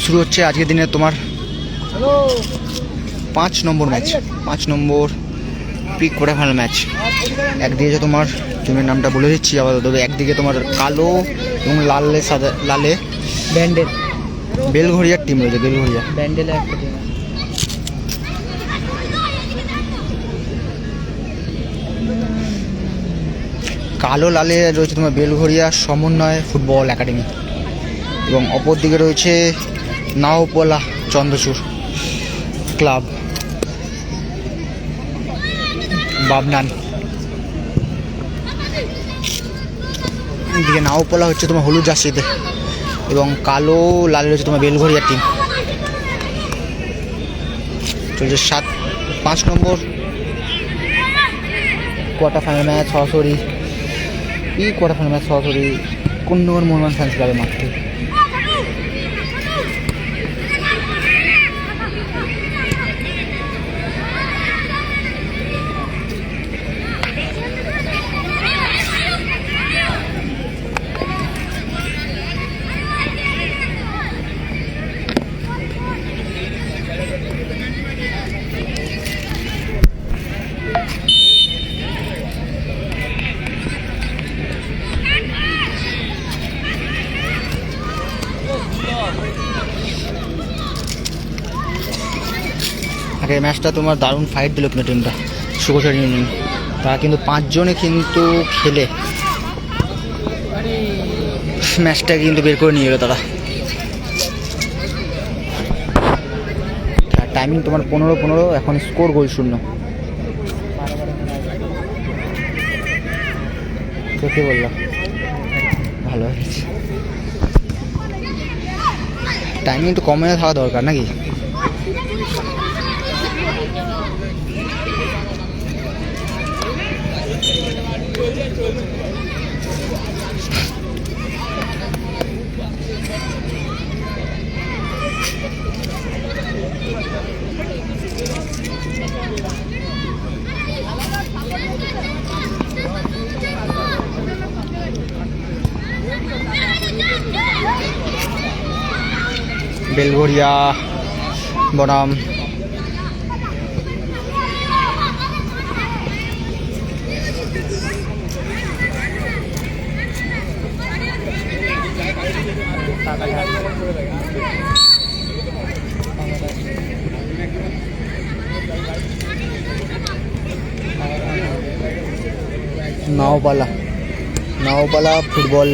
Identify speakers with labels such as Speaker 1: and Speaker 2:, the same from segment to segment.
Speaker 1: শুরু হচ্ছে আজকের দিনে তোমার 5 নম্বর ম্যাচ, 5 নম্বর প্রি কোয়ার্টার ফাইনাল ম্যাচ। একদিকে যে তোমার টিমের নামটা বলে দিচ্ছি আপাতত, একদিকে তোমার কালো এবং লালে সাদা লালে
Speaker 2: ব্যান্ডেল
Speaker 1: বেলঘরিয়ার টিম রয়েছে, বেলঘরিয়া
Speaker 2: ব্যান্ডেলে একটা টিম।
Speaker 1: কালো লালে রয়েছে তোমার বেলঘরিয়া সমন্বয় ফুটবল একাডেমি, এবং অপর দিকে রয়েছে নাওপলা চন্দ্রচূড় ক্লাব বাবনান। দিকে নাওপলা হচ্ছে তোমার হলুদ জার্সিতে, এবং কালো লাল রয়েছে তোমার বেলঘরিয়ার টিম। চলছে 5 নম্বর কোয়ার্টার ফাইনাল ম্যাচ সরাসরি কোয়ার্টার ফাইনাল ম্যাচ সরাসরি কোন্নগর মোহনবাগান ফ্যান্স ক্লাবের মাঠে। আগের ম্যাচটা তোমার দারুণ ফাইট দিল কিন্তু টিমটা সুকোচর ইউনিয়ন, তারা কিন্তু 5 জনে কিন্তু খেলে ম্যাচটা কিন্তু বের করে নিয়ে এলো তারা। টাইমিং তোমার 15-15, এখন স্কোর গোল 0। কে বললাম ভালো হয়েছে, টাইমিং একটু কমে থাকা দরকার নাকি? বেলঘরিয়া বনাম নাওপালা ফুটবল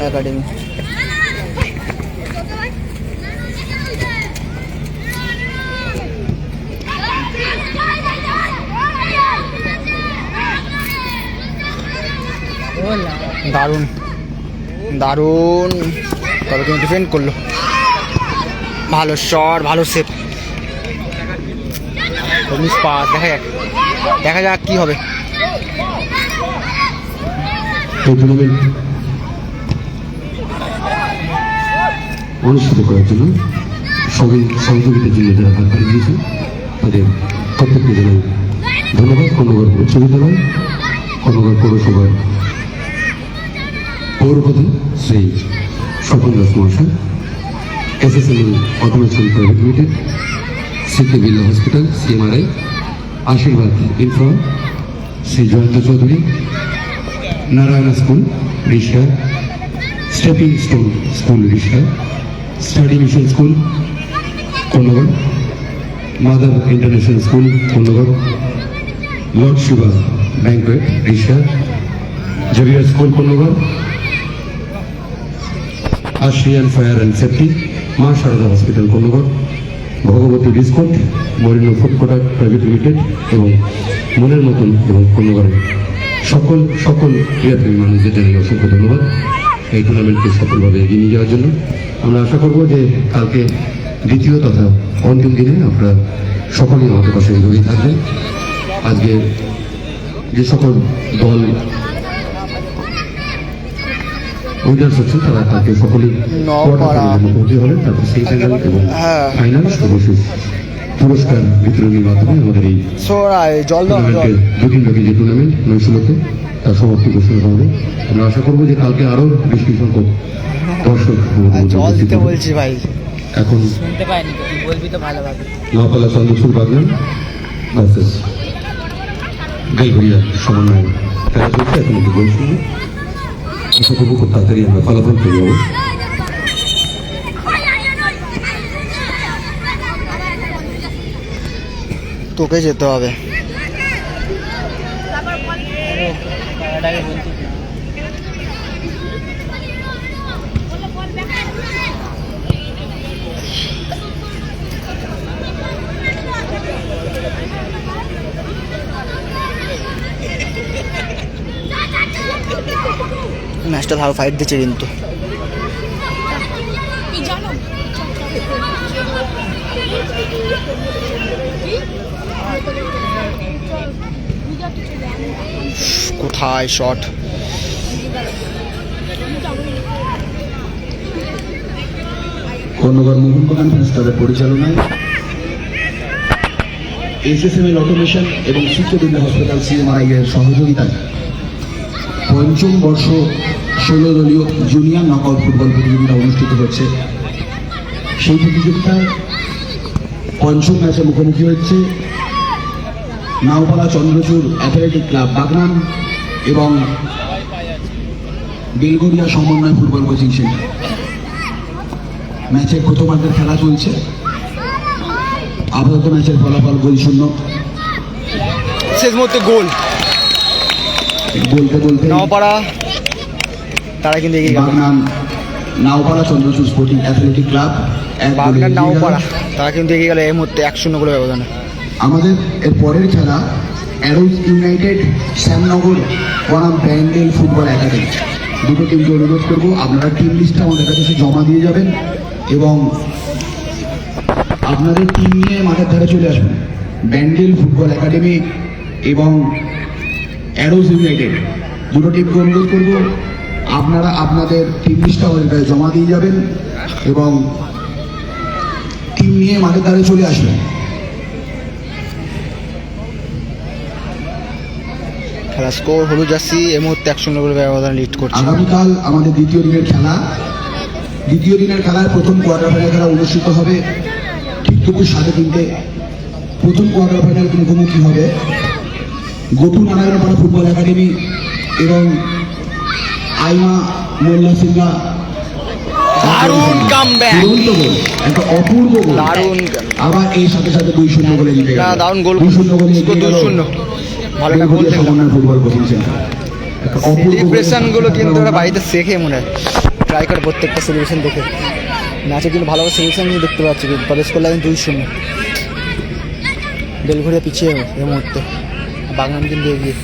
Speaker 1: একাডেমি। দারুণ দারুণ, তবে কিন্তু ডিফেন্ড করলো, ভালো শট, ভালো সেভ, পাস। দেখা যাক কি হবে।
Speaker 3: অনুষ্ঠিত করার জন্য সবাই সহযোগিতার জন্য যারা হাত বাড়িয়ে দিয়েছে তাদের প্রত্যেককে জানাই ধন্যবাদ। কোন্নগর উচ্চ বিদ্যালয়, কোন্নগর পৌরসভার পৌরপতি শ্রী স্বপন দাস মহাশয়, SSML automation private limited, CK Birla hospital, CMRI, Ashirbad infra, Shri Jayanta Chowdhury, Narayana school Rishra, stepping stone school Rishra, study mission school Konnagar, mother international school Konnagar, lord Shiva banquet Rishra, Xavier school Konnagar, Ashiyan fire and safety, Maa Sarada hospital Konnagar, Bhagwati discount, Morino food product private limited এবং মনের মতন এবং কোন্নগরের সকল ক্রীড়াপ্রেমী মানুষদের জানাই অসংখ্য ধন্যবাদ এই টুর্নামেন্টকে সফলভাবে এগিয়ে নিয়ে যাওয়ার জন্য। আমরা আশা করব যে কালকে দ্বিতীয় তথা অন্তিম দিনে আপনারা সকলেই আমাদের পাশে এগিয়ে থাকবেন। আজকে যে সকল দল উইনার্স হচ্ছে তারা কালকে সকলেই পৌঁছে হলেন, তারপর সেমিফাইনাল এবং ফাইনাল সর্বশেষ পুরস্কার বিতরণের মাধ্যমে আমাদের এই টুর্নামেন্টের দক্ষিণ যে টুর্নামেন্ট নৈশলতে তার সমাপ্তি ঘোষণা হবে। আমরা আশা করবো যে কালকে আরো বেশি সংখ্যক দর্শক
Speaker 1: জল দিতে বলছি ভাই।
Speaker 3: এখন
Speaker 2: শুনতে পাইনি তো, তুই বলবি তো ভালোভাবে।
Speaker 3: নওপালা চন্দ্রচূড় বাগনান ভার্সেস বেলঘরিয়া সমন্বয় খেলা চলছে। এখন একটু গোল শুনবো, আশা করবো খুব তাড়াতাড়ি আমরা ফলাফল পেয়ে যাবো।
Speaker 1: তোকে যেতে হবে।
Speaker 2: খেলাটাকে বলছিস না।
Speaker 1: ম্যাচটা ভালো ফাইট দিচ্ছে কিন্তু। কোথায় শট?
Speaker 4: কর্ণগর মোহনবাগান ফ্যান্সক্লাবের পরিচালনায় এসএসএমএল অটোমেশন এবং চিত্তবিন্দু হসপিটাল সিএমআরআই এর সহযোগিতায় পঞ্চম বর্ষ 16 দলীয় জুনিয়র নকআউট ফুটবল প্রতিযোগিতা অনুষ্ঠিত হচ্ছে। সেই প্রতিযোগিতায় পঞ্চম ম্যাচে মুখোমুখি হচ্ছে নাওপালা চন্দ্রচূড় অ্যাথলেটিক ক্লাব বাগনান এবং বেলঘরিয়া সমন্বয় ফুটবল কোচিং সেন্টার। ম্যাচের প্রথমার্ধের খেলা চলছে। আপাতত ম্যাচের ফলাফল 0-0।
Speaker 1: শেষ মুহূর্তে গোল।
Speaker 4: বলতে বলতে
Speaker 1: নওপাড়া তারা কিন্তু এগিয়ে গেল।
Speaker 4: Bagnan Naopara Chandrachur sporting athletic club
Speaker 1: Bagnan Naopara তারা কিন্তু এগিয়ে গেল এই মুহূর্তে 1-0 গোলের ব্যবধানে।
Speaker 4: আমাদের এর পরের খেলা অ্যারোজ ইউনাইটেড শ্যামনগর বনাম ব্যান্ডেল ফুটবল একাডেমি। দুটো টিমকে অনুরোধ করবো আপনারা টিম লিস্টটা আমাদের কাছে এসে জমা দিয়ে যাবেন এবং আপনাদের টিম নিয়ে মাঠের ধারে চলে আসবেন। ব্যান্ডেল ফুটবল একাডেমি এবং অ্যারোজ ইউনাইটেড দুটো টিমকে অনুরোধ করবো আপনারা আপনাদের টিম লিস্টটা আমাদের কাছে জমা দিয়ে যাবেন এবং টিম নিয়ে মাঠের ধারে চলে আসবেন।
Speaker 1: খেলা স্কোর হলুদ জার্সি এই মুহূর্তে 1-0 গোলের ব্যবধানে লিড করছে।
Speaker 4: আগামীকাল আমাদের দ্বিতীয় দিনের খেলা। দ্বিতীয় দিনের খেলার প্রথম কোয়ার্টার ফাইনাল খেলা অনুষ্ঠিত হবে ঠিক দুপুর 3:30। প্রথম কোয়ার্টার ফাইনাল মুখোমুখি হবে গোটু নারায়ণপাড়া ফুটবল একাডেমি এবং আইমা মোল্লা সিংহা।
Speaker 1: দারুণ কামব্যাক,
Speaker 4: দুরন্ত গোল, একটা অপূর্ব গোল।
Speaker 1: দারুণ।
Speaker 4: আবার এই সাথে সাথে 2-0 গোলে জিতে গেল।
Speaker 1: দারুণ গোল,
Speaker 4: 2-0 গোলে জিতে গেল
Speaker 1: 2-0। ভালো একটা গোল দেখলাম।
Speaker 4: সমন্বয় ফুটবল কোচিং সেন্টার। একটা অপূর্ব গোল।
Speaker 1: সেলিব্রেশন গুলো কিন্তু ওরা বাড়িতে শেখে মনে হয়, ট্রাই করে প্রত্যেকটা সেলিব্রেশন দেখে। ম্যাচে কিন্তু ভালো সেলিব্রেশন দেখতে পাচ্ছি কিন্তু তবে স্কোর লাইন 2-0। বেলঘরিয়া পিছিয়ে এই মুহূর্তে, বাগনান কিন্তু এগিয়ে।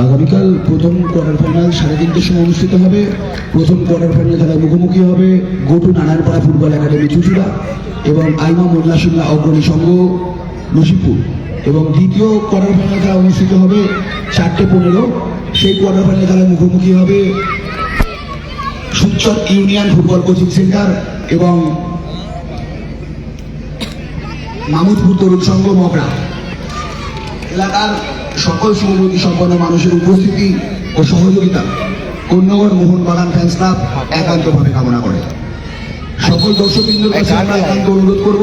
Speaker 4: আগামীকাল প্রথম কোয়ার্টার ফাইনাল 3:30 সময় অনুষ্ঠিত হবে। প্রথম কোয়ার্টার ফাইনাল খেলায় মুখোমুখি হবে গোটু নারায়ণপাড়া ফুটবল একাডেমি চুচুড়া এবং আইমা মোল্লা সিংহা অগ্রণী সংঘ নসিপুর। এবং দ্বিতীয় কোয়ার্টার ফাইনাল খেলা অনুষ্ঠিত হবে 4:15। সেই কোয়ার্টার ফাইনাল খেলায় মুখোমুখি হবে সুচর ইউনিয়ন ফুটবল কোচিং সেন্টার এবং মামুদপুর তরুণ সংঘ মগরা। এলাকার সকল শুভমতি সম্পন্ন মানুষের উপস্থিতি ও সহযোগিতা কর্ণগর মোহনবাগান ফ্যান্স ক্লাব একান্তভাবে কামনা করে। সকল দর্শকবৃন্দের কাছে আমরা একান্ত অনুরোধ করব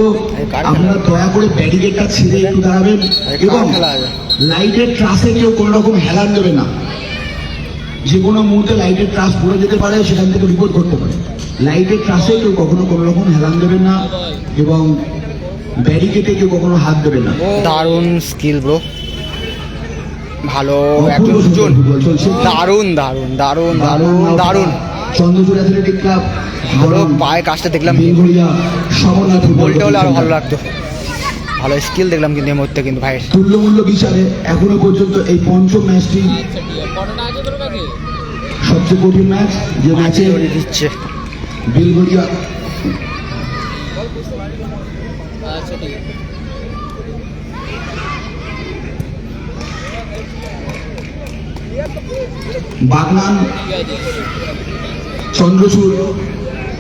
Speaker 4: আপনারা দয়া করে ব্যারিকেডটা ছেড়ে একটু দাঁড়াবেন এবং লাইটের ট্রাসে কেউ কোনো রকম হেলান দেবে না। যে কোনো মুহূর্তে লাইটের ট্রাস পড়ে যেতে পারে, সেখান থেকে রিপোর্ট করতে পারে। লাইটের ট্রাসে কেউ কখনো কোনো রকম হেলান দেবেন না এবং ব্যারিকেডে কেউ কখনো হাত দেবেন না।
Speaker 1: দারুণ স্কিল ব্রো, ভালো একজন দুজন, দারুণ দারুণ দারুণ দারুণ দারুণ।
Speaker 4: চন্দ্রচূড় অ্যাথলেটিক ক্লাব
Speaker 1: ভালো পায়ে কাজটা দেখলাম,
Speaker 4: বেলঘরিয়া সমন্বয় ফুটবল
Speaker 1: গোলটা হলে আরো ভালো লাগতো। ভালো স্কিল দেখলাম কিন্তু এই মুহূর্তে কিন্তু ভাই।
Speaker 4: তুল্যমূল্য বিচারে এখনো পর্যন্ত এই পঞ্চম ম্যাচটি সবচেয়ে কঠিন ম্যাচ, যে ম্যাচে
Speaker 1: দিচ্ছে
Speaker 4: বেলঘরিয়া বাগনান চন্দ্রচূড়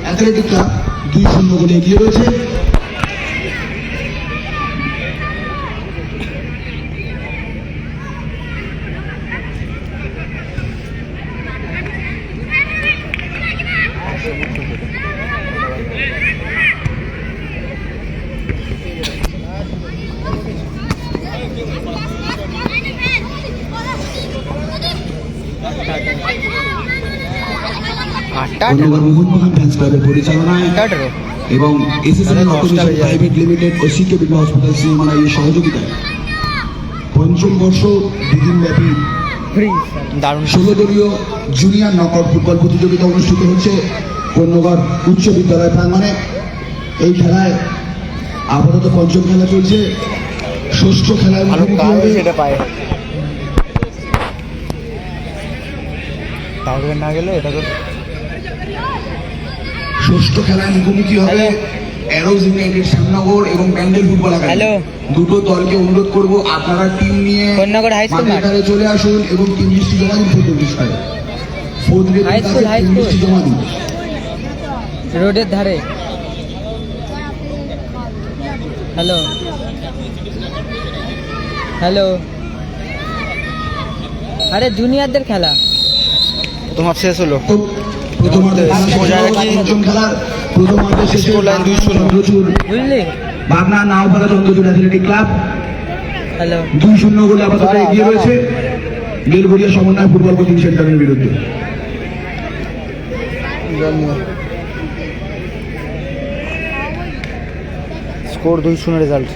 Speaker 4: অ্যাথলেটিক ক্লাব 2-0 গোলে এগিয়ে রয়েছে।
Speaker 1: আটটা
Speaker 4: ধন্যবাদ মোহনবাগান ফ্যান্স ক্লাবের পরিচালনায়
Speaker 1: আটটা
Speaker 4: এবং এসএসএল অটোমেশন প্রাইভেট লিমিটেড ও সিকে বিপি হসপিটাল সিনেমার এই সহযোগিতায় পঞ্চম বর্ষ দুদিনব্যাপী
Speaker 1: দারুণ
Speaker 4: 16 দলীয় জুনিয়র নকআউট ফুটবল প্রতিযোগিতা অনুষ্ঠিত হচ্ছে কন্যগর উচ্চ বিদ্যালয় প্রাঙ্গণে। এই খেলায় আপাতত পঞ্চম খেলা চলছে। ষষ্ঠ খেলায়
Speaker 1: ভালো
Speaker 4: মুখোমুখি
Speaker 1: কাজ
Speaker 4: হবে
Speaker 1: সেটা পায় তাহলে না গেলে এটা তো
Speaker 4: ষষ্ঠ খেলায় মুখোমুখি হবে অ্যারোজ ইউনাইটেড শ্যামনগর এবং ব্যান্ডেল ফুটবল একাডেমি।
Speaker 2: হ্যালো।
Speaker 4: দুটো দলকে অনুরোধ করব আপনারা টিম নিয়ে
Speaker 2: কন্যাগর হাই স্কুল
Speaker 4: মাঠের
Speaker 2: মাঠ।
Speaker 4: ধারে চলে আসুন এবং টিম লিস্টটি জমা দিন ফোর্থ লিস্টে। Fourth
Speaker 2: high school, high
Speaker 4: team
Speaker 2: school.
Speaker 4: লিস্টটি জমা দিন।
Speaker 2: রোডের ধারে। হ্যালো হ্যালো, আরে জুনিয়রদের খেলা।
Speaker 1: প্রথম হাফ শেষ হলো
Speaker 4: তো প্রথমার্ধের খেলা শেষ
Speaker 1: বোঝা
Speaker 4: হলো।
Speaker 1: যাচ্ছে কি?
Speaker 4: পঞ্চম খেলার প্রথমার্ধের শেষে
Speaker 1: স্কোর লাইন 2-0
Speaker 4: চন্দ্রচূড়
Speaker 2: বুঝলি?
Speaker 4: বাগনা নাওপাড়া চন্দ্রচূড় অ্যাথলেটিক ক্লাব
Speaker 2: হ্যালো
Speaker 4: 2-0 গোলে আপাতত এগিয়ে রয়েছে বেলঘরিয়া সমন্বয় ফুটবল কোচিং সেন্টারের বিরুদ্ধে।
Speaker 1: Score 2-0 result.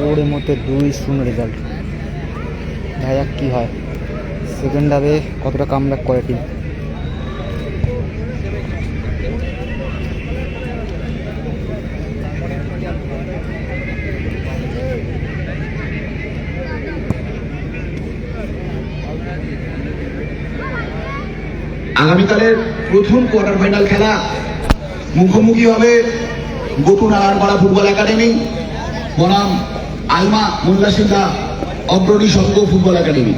Speaker 1: ওর মধ্যে 2-0 রেজাল্ট। দেখা যাক কী হয়, সেকেন্ড হাফে কতটা কামব্যাক করে টিম।
Speaker 4: আগামীকালের প্রথম কোয়ার্টার ফাইনাল খেলা মুখোমুখি হবে গোটু নারায়ণপাড়া ফুটবল একাডেমি বনাম আলমা মোল্লা সিংহা অগ্রণী সংঘ ফুটবল একাডেমি।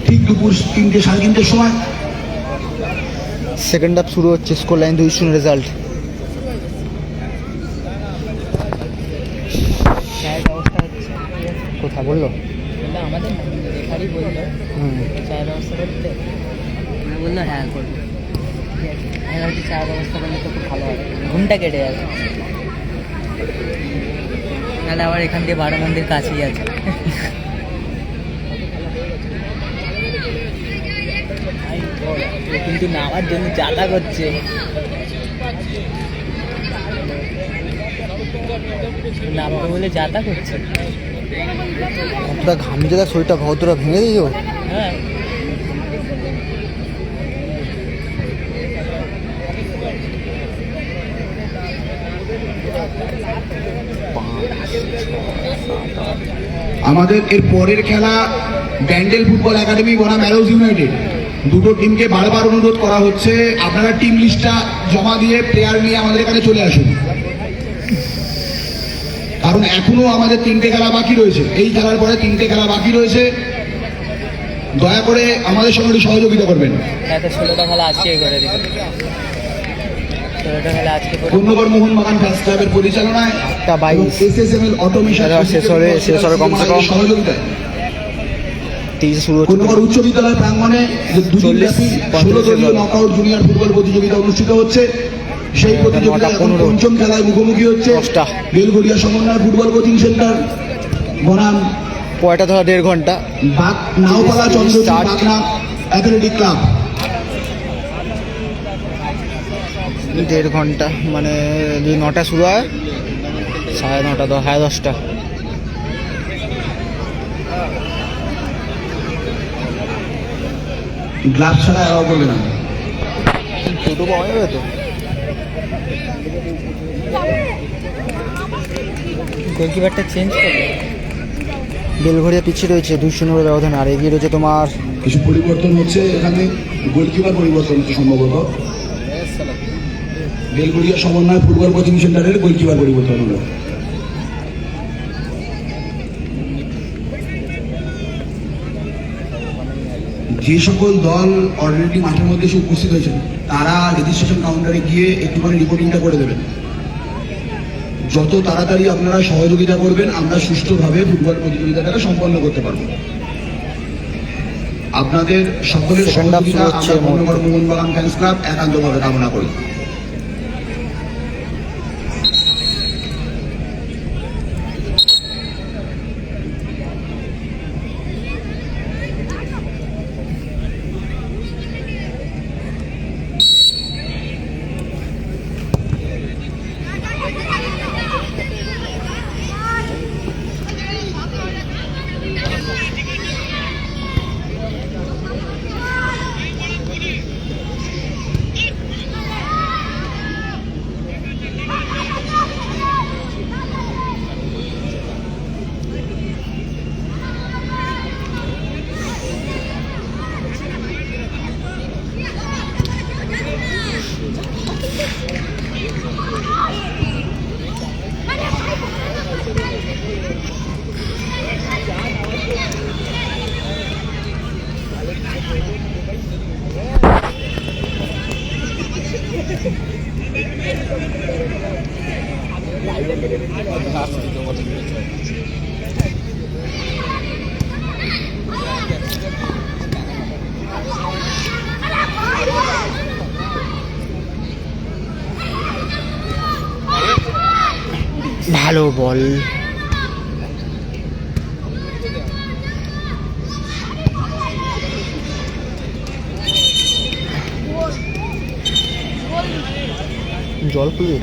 Speaker 4: ঠিক দুপুর 3টে 3:30 সময়।
Speaker 1: সেকেন্ড হাফ শুরু হচ্ছে, স্কোর লাইন 2-0 রেজাল্ট।
Speaker 2: চায়ের ব্যবস্থা হচ্ছে।
Speaker 1: কোথায় বললো?
Speaker 2: বললো আমাদের না, রেফারি বললো চায়ের ব্যবস্থা করতে। আমি বললো হ্যাঁ করবো। ঠিক আছে, আমি ভাবছি চায়ের ব্যবস্থা করলে তো খুব ভালো হবে, ঘুমটা কেটে যাবে। নাহলে আবার এখান দিয়ে 12 মন্দির কাছেই আছে। ও কিন্তু নামার জন্য যাতা করছে। নামতে বলে যাতা করছে।
Speaker 1: কতটা ঘামছে, তার শরীরটা কতটা ভেঙে দিয়েছো।
Speaker 2: হ্যাঁ
Speaker 4: আমাদের এর পরের খেলা ব্যান্ডেল ফুটবল একাডেমি বনাম অ্যারোজ ইউনাইটেড। দুটো টিমকে বারবার অনুরোধ করা হচ্ছে আপনারা টিম লিস্টটা জমা দিয়ে প্লেয়ার নিয়ে আমাদের এখানে চলে আসুন, কারণ এখনো আমাদের 3টে খেলা বাকি রয়েছে। এই খেলার পরে 3টে খেলা বাকি রয়েছে। দয়া করে আমাদের সঙ্গে একটু সহযোগিতা করবেন।
Speaker 2: এত 16টা খেলা আজকেই করে দিবে। 16টা খেলা আজকে করে
Speaker 4: কন্যগর মোহনবাগান ফ্যান্স ক্লাবের পরিচালনায়
Speaker 1: 8:22
Speaker 4: এসএসএমএল অটোমেশন
Speaker 1: শেষ হবে কমসে কম।
Speaker 4: সহযোগিতায়
Speaker 1: 30 শুরু হচ্ছে।
Speaker 4: কন্যগর উচ্চ বিদ্যালয় প্রাঙ্গণে যে দুদিনব্যাপী 16 দলীয় নকআউট জুনিয়র ফুটবল প্রতিযোগিতা অনুষ্ঠিত হচ্ছে। সেই প্রতিযোগিতা এখন 5ম খেলায় মুখোমুখি হচ্ছে
Speaker 1: 10টা।
Speaker 4: বেলঘরিয়া সমন্বয় ফুটবল কোচিং সেন্টার বনাম
Speaker 1: পয়টা ধরা 1.5 ঘন্টা।
Speaker 4: Naopara Chandrachur
Speaker 1: Start।
Speaker 4: Bagnan athletic club.
Speaker 1: 1.5 ঘন্টা মানে যদি 9টা শুরু হয়, 9:30 10:30।
Speaker 4: গ্লাভস ছাড়া অ্যালাউ করবে না।
Speaker 1: টোটো পাওয়া যাবে তো?
Speaker 2: গোলকিপারটা চেঞ্জ করবে।
Speaker 1: বেলঘড়িয়া পিছিয়ে রয়েছে 2-0 ব্যবধান, আর এগিয়ে রয়েছে তোমার
Speaker 4: কিছু পরিবর্তন হচ্ছে এখানে, গোলকিপার পরিবর্তন হচ্ছে সম্ভবত। বেলঘড়িয়া সমন্বয় ফুটবল কোচিং সেন্টারের গোলকিপার পরিবর্তন হলো। যে সকল দল অলরেডি মাঠের মধ্যে এসে উপস্থিত হয়েছেন তারা রেজিস্ট্রেশন কাউন্টারে গিয়ে একটুখানি রিপোর্টিংটা করে দেবেন। যত তাড়াতাড়ি আপনারা সহযোগিতা করবেন আমরা সুষ্ঠুভাবে ফুটবল প্রতিযোগিতাটাকে সম্পন্ন করতে পারবো। আপনাদের সকলের
Speaker 1: Second half
Speaker 4: সহযোগিতা
Speaker 1: শুরু হচ্ছে
Speaker 4: আমরা পূর্ণগড় মোহনবাগান ফ্যান্স ক্লাব একান্তভাবে কামনা করি।
Speaker 1: ভালো বল। জল খুলবে?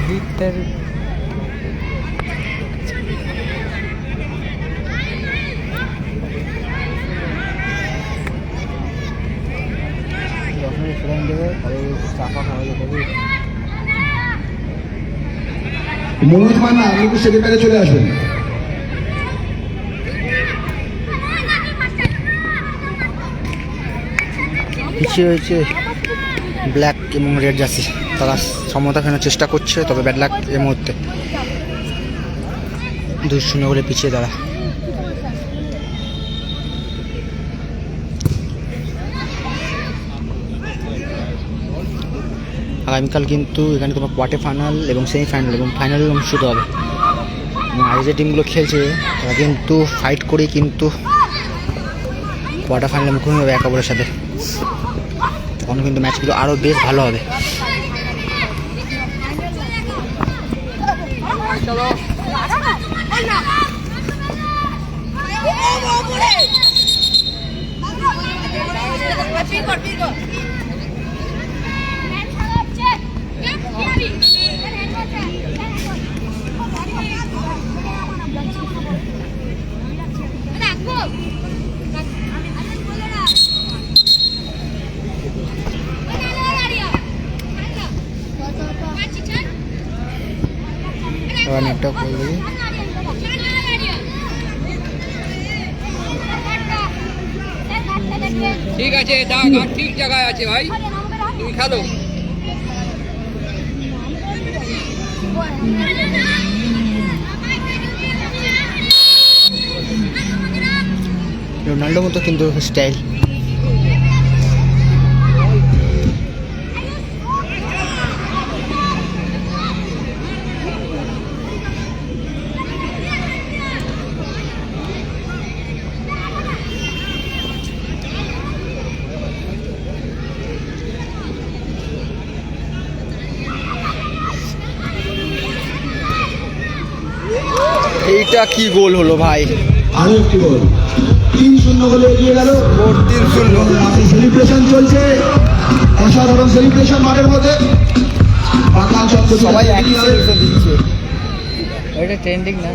Speaker 2: ভিক্টর
Speaker 1: যখনই ফ্রেন দেবে তবে চাপা খাওয়া যাবে।
Speaker 4: মনোজ মান্না আপনি একটু সেকেন্ডারে চলে আসবেন।
Speaker 1: পিছিয়ে রয়েছে ব্ল্যাক এবং রেড জার্সি, তারা সমতা ফেরানোর চেষ্টা করছে, তবে ব্যাড লাক এই মুহূর্তে 2-0 বলে পিছিয়ে তারা। আগামীকাল কিন্তু এখানে তোমার কোয়ার্টার ফাইনাল এবং সেমিফাইনাল এবং ফাইনাল অনুষ্ঠিত হবে, এবং আগে যে টিমগুলো খেলছে তারা কিন্তু ফাইট করে কিন্তু কোয়ার্টার ফাইনালে মুখোমুখি হবে একে অপরের সাথে। তখন কিন্তু ম্যাচগুলো আরও বেশ ভালো হবে। এবার নেটটা করে দিই।
Speaker 5: ঠিক আছে, ঠিক জায়গায় আছে ভাই, তুমি খেলো।
Speaker 1: রোনাল্ডো মতো কিন্তু স্টাইল। এইটা কি গোল হলো ভাই!
Speaker 4: আরো একটি গোল, 3-0 গোলে এগিয়ে গেল।
Speaker 1: 3-0।
Speaker 4: মাঠে সেলিব্রেশন চলছে, অসাধারণ সেলিব্রেশন মাঠের মধ্যে। বাগান চন্দ্র
Speaker 1: সবাই একই সেলিব্রেশন দিচ্ছে।
Speaker 2: এটা ট্রেন্ডিং না?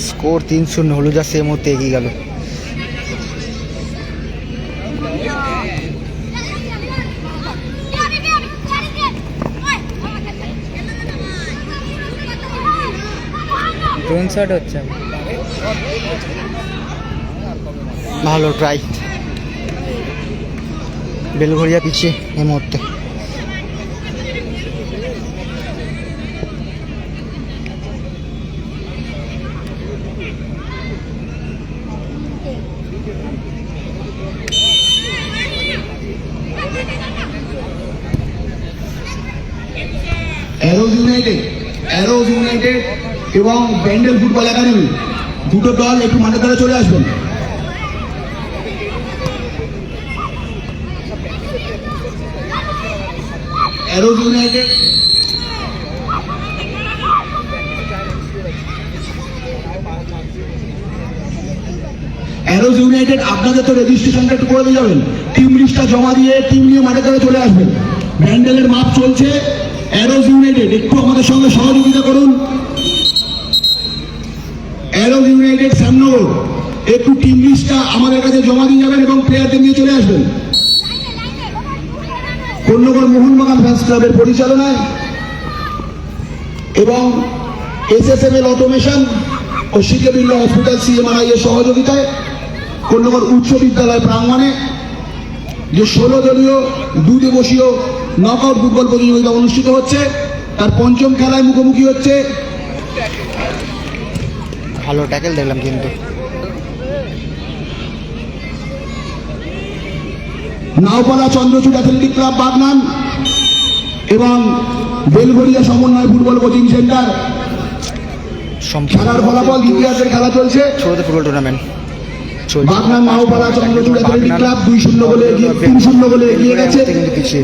Speaker 1: স্কোর 3-0, হলুদা সে মুহূর্তে এগিয়ে গেল।
Speaker 2: ড্রোন শট হচ্ছে।
Speaker 1: ভালো ট্রাই। বেলঘরিয়া পিছিয়ে এই মুহূর্তে।
Speaker 4: অ্যারোজ ইউনাইটেড এবং ব্যান্ডেল ফুটবল একাডেমি দুটো দল একটু মাঠের দ্বারা চলে আসবেন। অ্যারোজ ইউনাইটেড আপনাদের তো রেজিস্ট্রেশনটা একটু করে দিয়ে যাবেন, টিম লিস্টটা জমা দিয়ে টিম নিয়ে মাঠের দ্বারা চলে আসবেন। ব্যান্ডেলের মাপ চলছে। অ্যারোজ ইউনাইটেড একটু আমাদের সঙ্গে সহযোগিতা করুন। অ্যারোজ ইউনাইটেড শ্যামনগর একটু টিম লিস্টটা আমাদের কাছে জমা দিয়ে যাবেন এবং প্লেয়ারদের নিয়ে চলে আসবেন। কন্যগর মোহনবাগান ফ্যান্স ক্লাবের পরিচালনায় এবং SSML অটোমেশন ও শিকে বিল্লা হসপিটাল CMRI এর সহযোগিতায় কন্যগর উচ্চ বিদ্যালয় প্রাঙ্গণে যে 16 দলীয় 2 দিবসীয় নকআউট ফুটবল প্রতিযোগিতা অনুষ্ঠিত হচ্ছে, তার পঞ্চম খেলায় মুখোমুখি হচ্ছে।
Speaker 1: ভালো ট্যাকেল দেখলাম কিন্তু।
Speaker 4: নাওপাড়া চন্দ্রচূড় অ্যাথলেটিক ক্লাব বাগনান এবং বেলঘরিয়া সমন্বয় ফুটবল কোচিং সেন্টার। খেলার ফলাফল ইতিহাসের খেলা চলছে।
Speaker 1: ছোটদের ফুটবল টুর্নামেন্ট চলছে।
Speaker 4: বাগনান নাওপাড়া চন্দ্রচূড় অ্যাথলেটিক ক্লাব 2-0 গোলে এগিয়ে 3-0 গোলে এগিয়ে গেছে।
Speaker 1: কিন্তু পিছিয়ে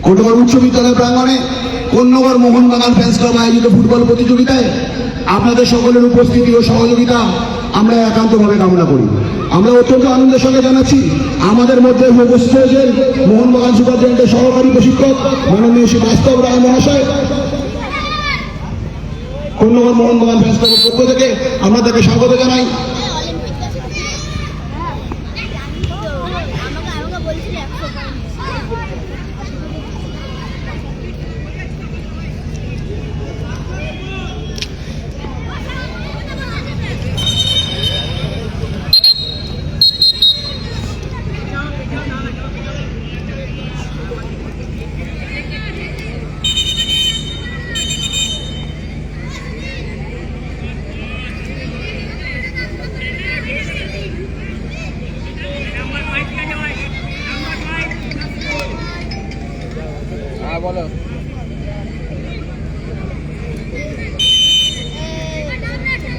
Speaker 4: কন্যগর উচ্চ বিদ্যালয় প্রাঙ্গণে কন্যগর মোহনবাগান ফ্যান্স ক্লাব আয়োজিত ফুটবল প্রতিযোগিতায় আপনাদের সকলের উপস্থিতি ও সহযোগিতা আমরা একান্তভাবে কামনা করি। আমরা অত্যন্ত আনন্দের সঙ্গে জানাচ্ছি আমাদের মধ্যে উপস্থিত হয়েছেন মোহনবাগান সুপারিনটেন্ডেন্টের সহকারী প্রশিক্ষক মাননীয় শ্রী বাস্তব রায় মহাশয়। কন্যগর মোহনবাগান ফ্যান্স ক্লাবের পক্ষ থেকে আমরা তাকে স্বাগত জানাই।
Speaker 5: বলো।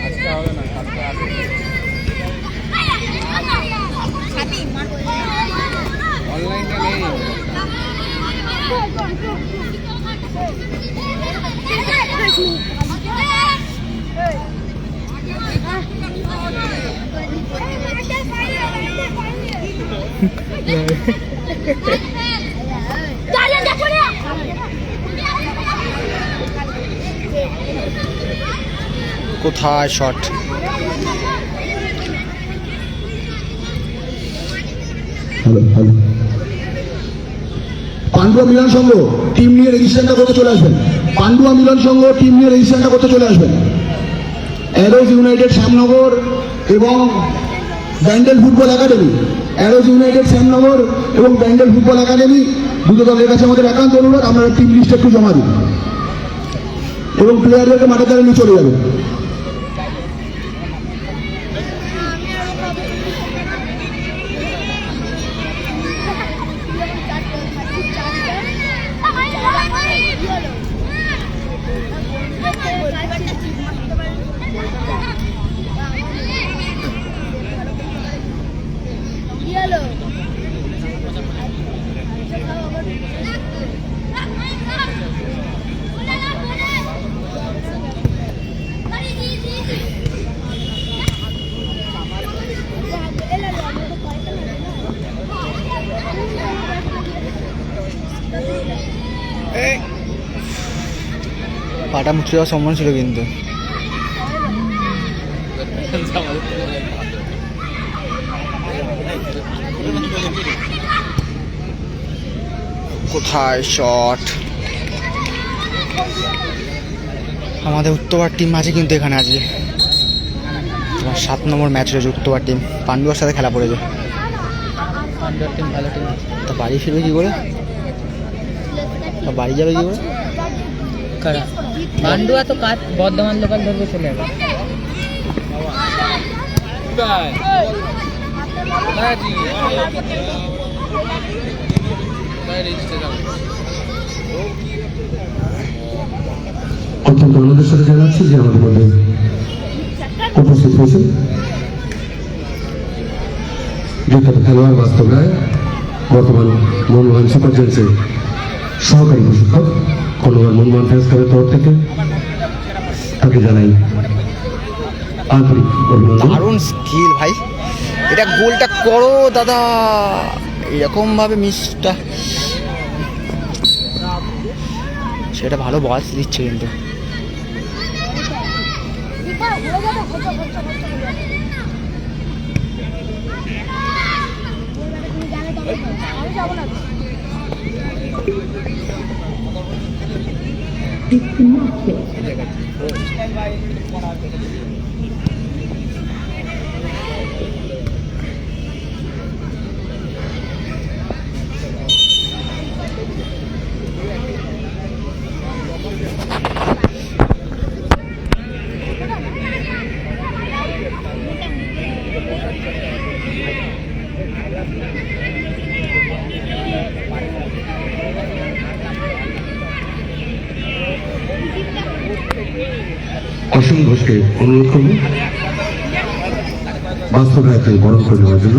Speaker 5: আজকে হবে না, কালকে আসবে। অনলাইনটা নেই।
Speaker 1: কোথায় শট!
Speaker 4: পান্ডুয়া মিলন সংঘ টিম নিয়ে রেজিস্ট্রেশনটা করতে চলে আসবেন। পান্ডুয়া মিলন সংঘ টিম নিয়ে রেজিস্ট্রেশনটা করতে চলে আসবেন। অ্যারোজ ইউনাইটেড শ্যামনগর এবং Bandel football academy Arrows United Shyamnagar এবং ব্যান্ডেল ফুটবল একাডেমি, দুটো দলের কাছে আমাদের একান্ত অনুরোধ, আপনারা টিম লিস্ট একটু জমা দিন এবং প্লেয়ারদেরকে মাঠে দ্বারা নিয়ে চলে যাবেন।
Speaker 1: পাটা মুছে যাওয়ার সম্ভাবনা ছিল কিন্তু। কোথায় শট? আমাদের উত্তরবার টিম আছে কিন্তু এখানে আজকে তোমার 7 নম্বর ম্যাচ রয়েছে। উত্তরবার টিম পান্ডুয়ার সাথে খেলা পড়েছে।
Speaker 2: পান্ডুয়ার টিম ভালো টিম।
Speaker 1: তা বাড়ি ফিরবে কি করে? তা বাড়ি যাবে কি করে?
Speaker 2: কারা? পান্ডুয়া তো কাজ বর্ধমান লোকাল ধরবে চলে যাবে।
Speaker 3: অত্যন্ত আনন্দের সাথে জানাচ্ছি যে আমাদের মধ্যে উপস্থিত হয়েছেন বিখ্যাত খেলোয়াড় বাস্তব রায়, বর্তমান মোহনবাগান সুপার জায়ান্টসের সহকারী প্রশিক্ষক। কর্ণবার মোহনবাগান ফ্যান্স ক্লাবের তরফ থেকে তাকে জানাই আন্তরিক অভিনন্দন।
Speaker 1: দারুণ স্কিল ভাই, এটা গোলটা করো দাদা। এরকম ভাবে মিসটা, সেটা ভালো বল দিচ্ছে কিন্তু।
Speaker 3: অসীম ঘোষকে অনুরোধ করব বাস্তব রায়কে বরণ করে নেওয়ার জন্য।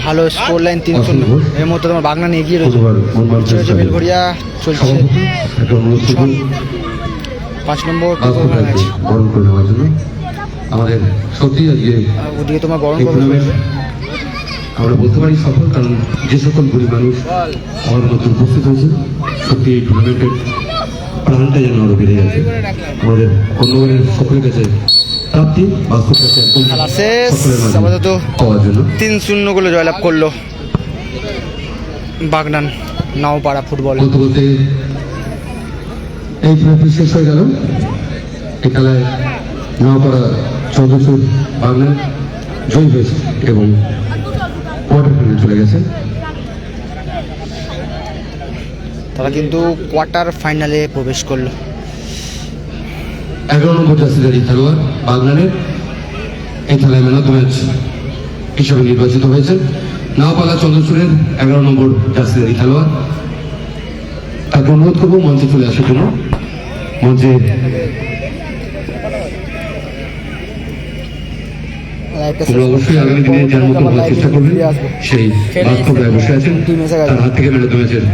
Speaker 1: ভালো স্কোর লাইন 3-0। এর মধ্যে তোমার বাগনান এগিয়ে রয়েছে।
Speaker 3: কর্ণবার মোহনবাগান ফ্যান্স ক্লাবের
Speaker 1: বেলঘরিয়া চলছে
Speaker 3: সভাপতি তাকে অনুরোধ করব
Speaker 1: 5 নম্বর
Speaker 3: বাস্তব রায়কে বরণ করে নেওয়ার জন্য। আমাদের সত্যি আজকে
Speaker 1: ওদিকে তোমার গরম
Speaker 3: এই
Speaker 1: করবে।
Speaker 3: টুর্নামেন্ট আমরা বলতে পারি সফল, কারণ যে সকল গরিব মানুষ আমাদের মধ্যে উপস্থিত হয়েছে, সত্যি এই টুর্নামেন্টের প্রাণটা যেন আরো বেড়ে গেছে। আমাদের কর্ণবারের সকলের কাছে প্রাপ্তি, বাস্তব কাছে একদম
Speaker 1: খেলা শেষ।
Speaker 3: সকলের মাঝে
Speaker 1: আপাতত
Speaker 3: পাওয়ার জন্য
Speaker 1: 3-0 গোলে জয়লাভ করলো বাগনান নাওপাড়া ফুটবল।
Speaker 3: বলতে বলতে এই খেলাটি শেষ হয়ে গেল। এই খেলায় নাওপাড়া চন্দ্রচূড় বাগনান জয়ী হয়েছে এবং কোয়ার্টার ফাইনালে চলে গেছে।
Speaker 1: তারা কিন্তু কোয়ার্টার ফাইনালে প্রবেশ করলো।
Speaker 3: 11 নম্বর জার্সিধারী খেলোয়াড় বাগনানের এই খেলায় ম্যান অফ দ্য ম্যাচ হিসেবে নির্বাচিত হয়েছেন নাওপাড়া চন্দ্রচূড়ের 11 নম্বর জার্সিধারী খেলোয়াড়। তাকে অনুরোধ করবো মঞ্চে চলে আসার জন্য। মঞ্চে তোমরা অবশ্যই আগামী দিনে যার মতো হওয়ার চেষ্টা করবেন। সেই বাস্তব রায় বসে আছেন, তার হাত থেকে ম্যান অফ দ্য ম্যাচের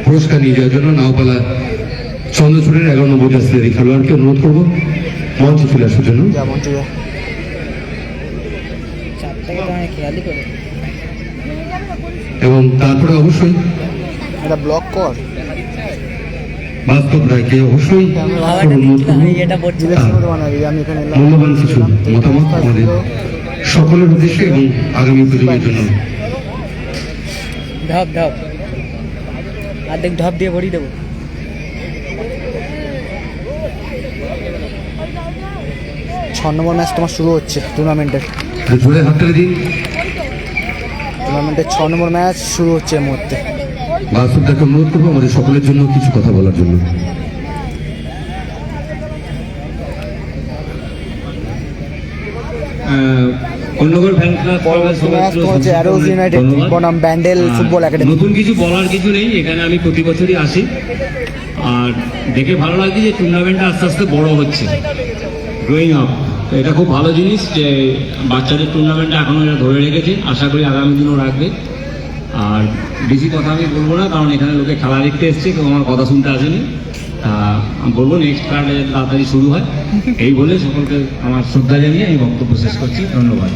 Speaker 3: পুরস্কার নিয়ে যাওয়ার জন্য নাওপাড়া চন্দ্রচূড়ের 11 নম্বর জার্সিধারী খেলোয়াড়কে অনুরোধ করবো মঞ্চে চলে আসার জন্য। এবং তারপরে অবশ্যই
Speaker 1: এটা ব্লক কর।
Speaker 3: বাস্তব রায়কে অবশ্যই অনুরোধ করবো
Speaker 2: এটা বলছি
Speaker 1: আমি এখানে
Speaker 3: মূল্যবান কিছু মতামত আমাদের সকলের উদ্দেশ্যে এবং আগামী প্রজন্মের জন্য।
Speaker 2: ঢপ ঢপ অর্ধেক ঢপ দিয়ে ভরিয়ে দেবো।
Speaker 1: 6 নম্বর ম্যাচ তোমার শুরু হচ্ছে টুর্নামেন্টের।
Speaker 3: জোরে হাততালি দিন
Speaker 1: টুর্নামেন্টের 6 নম্বর ম্যাচ শুরু হচ্ছে এই মুহূর্তে।
Speaker 3: বাসুদাকে অনুরোধ করবো আমাদের সকলের জন্য কিছু কথা বলার জন্য।
Speaker 6: কন্যগর ফ্যান ক্লাব
Speaker 1: পরবর্তী ম্যাচ হচ্ছে অ্যারোজ ইউনাইটেড বনাম ব্যান্ডেল ফুটবল একাডেমি।
Speaker 6: নতুন কিছু বলার কিছু নেই, এখানে আমি প্রতি বছরই আসি আর দেখে ভালো লাগছে যে টুর্নামেন্টটা আস্তে আস্তে বড় হচ্ছে, গ্রোয়িং আপ। তো এটা খুব ভালো জিনিস যে বাচ্চাদের টুর্নামেন্টটা এখনো এরা ধরে রেখেছে, আশা করি আগামী দিনও রাখবে। আর বেশি কথা আমি বলবো না, কারণ এখানে লোকে খেলা দেখতে এসছে, কেউ আমার কথা শুনতে আসেনি। আমি বলবো নেক্সট কার্ডে তাড়াতাড়ি শুরু হয়, এই বলে সকলকে আমার শ্রদ্ধা জানিয়ে আমি বক্তব্য শেষ করছি। ধন্যবাদ।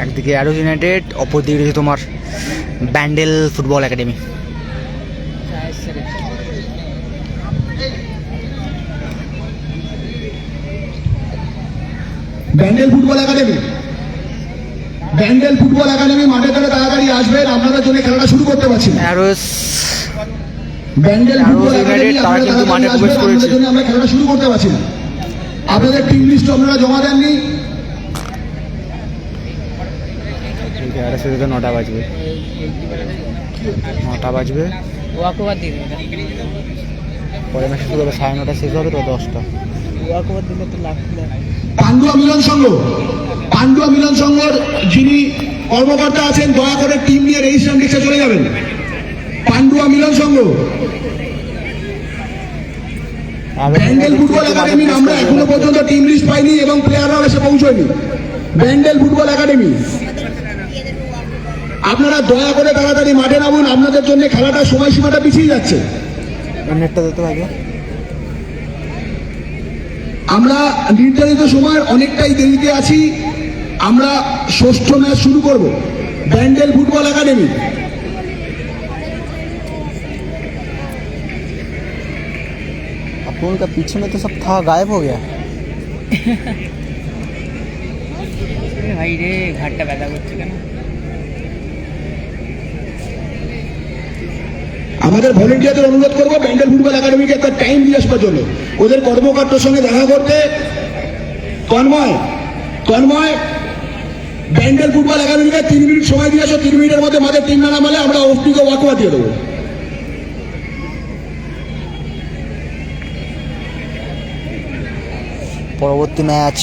Speaker 1: একদিকে অ্যারোজ ইউনাইটেড, অপরদিকে রয়েছে তোমার Bandel football academy.
Speaker 4: Bandel football academy, Bandel football academy মাঠে থেকে তাড়াতাড়ি আসবেন, আপনাদের জন্য খেলাটা শুরু করতে পারছি না।
Speaker 1: Arose
Speaker 4: Bandel football
Speaker 1: United
Speaker 4: academy
Speaker 1: তারা
Speaker 4: আপনারা
Speaker 1: কিন্তু মাঠে
Speaker 4: তাড়াতাড়ি
Speaker 1: প্রবেশ
Speaker 4: আসবেন,
Speaker 1: করেছে।
Speaker 4: আপনাদের জন্য আমরা খেলাটা শুরু করতে পারছি না। আপনাদের টিম লিস্ট আপনারা জমা দেননি।
Speaker 1: শুরুতে 9টা বাজবে, 9টা বাজবে।
Speaker 2: ওয়াকওভার দিন,
Speaker 1: পরে ম্যাচ শুরু হবে 9:30, শেষ হবে তো 10টা।
Speaker 2: ওয়াকওভার দিলে তো লাভ নেই।
Speaker 4: পান্ডুয়া মিলন সংঘ, পান্ডুয়া মিলন সংঘর যিনি কর্মকর্তা আছেন দয়া করে টিম নিয়ে রেজিস্ট্রেশন ডেস্কে চলে যাবেন। পান্ডুয়া মিলন সংঘ, ব্যান্ডেল ফুটবল একাডেমির আমরা এখনো পর্যন্ত টিম লিস্ট পাইনি এবং প্লেয়াররাও এসে পৌঁছয়নি। ব্যান্ডেল ফুটবল একাডেমি, আপনারা দয়া করে তাড়াতাড়ি মাঠে নামুন, আপনাদের জন্য খেলাটার সময়সীমাটা পিছিয়ে যাচ্ছে।
Speaker 1: নেটটা দিতে পারবে।
Speaker 4: আমরা নির্ধারিত সময়ের অনেকটাই দেরিতে আছি। আমরা 6ষ্ঠ ম্যাচ শুরু করব ব্যান্ডেল ফুটবল একাডেমি।
Speaker 1: अपन का पीछे में तो सब था, गायब हो गया।
Speaker 2: ভাই রে, ঘাটটা ব্যথা করছে কেন?
Speaker 4: আমাদের ভলেন্টিয়ারদের অনুরোধ করবো ব্যান্ডেল ফুটবল একাডেমিকে একটা টাইম দিয়ে আসবার জন্য, ওদের কর্মকর্তার সঙ্গে দেখা করতে। তন্ময় ব্যান্ডেল ফুটবল একাডেমিকে 3 মিনিট সময় দিয়ে আসো, 3 মিনিটের মধ্যে মাঠে টিম না নামালে আমরা অফটিকে ওয়াকওয়া দিয়ে দেবো।
Speaker 1: পরবর্তী ম্যাচ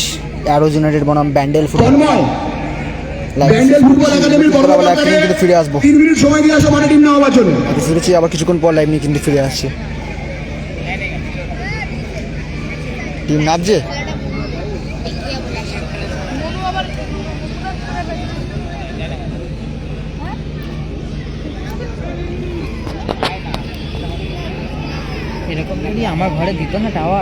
Speaker 1: অ্যারোজ ইউনাইটেড বনাম ব্যান্ডেল ফুটবল।
Speaker 4: তন্ময় ব্যান্ডেল ফুটবল একাডেমির কর্মকর্তাকে
Speaker 1: ফিরে আসবো।
Speaker 4: 3 মিনিট সময় দিয়ে আসো মাঠে টিম নামাবার জন্য।
Speaker 1: ফিরেছি, আবার কিছুক্ষণ পর লাইভ নিয়ে কিন্তু ফিরে আসছি। টিম নামছে।
Speaker 2: এরকম যদি আমার ঘরে দিত না টাওয়ার।